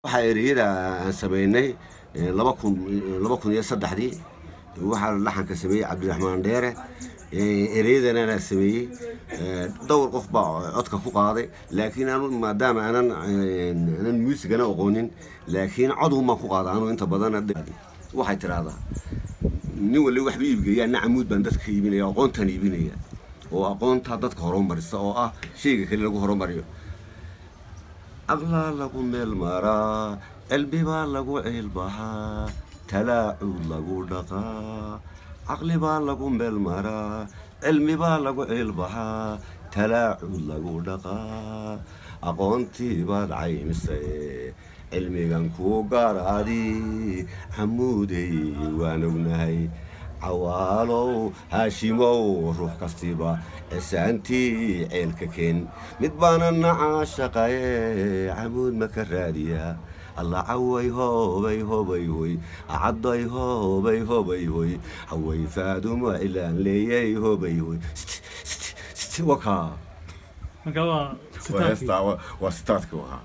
waxaa ereyada aan sameynay 2003 waxaa laxanka sameeyay Cabdiraxmaan Dheere ereyadana aan sameeyay dhowr qof baa codka ku qaaday laakiin aanu maadaama aanan muusigana aqoonin laakiin cod uma ku qaado aanu inta badan waxay tiraahdaa nin wali wax iibgeeyaa nacamuud baan dadka iibinaya aqoontan iibinaya oo aqoonta dadka horumarisa oo ah sheyga kale lagu horumariyo أغلى لقو ملمرا البيبا لقو عيلبها تلاعود لقو دقا عقلي با لقو ملمرا الميبا لقو عيلبها تلاعود لقو دقا أقونتي بعد عيمسي علمي كان قارادي حمودي وانونهي عوالو هاشيمو روح كستيبا اسانتي عيلككين مدبانا عاشقاي عمود مكراديا الله عوي هو بي هو بي هوي عضي هو بي هو بي هوي هوي فادو ما إلا لي هو بي هوي ست وكا وستاتك وستاتك وها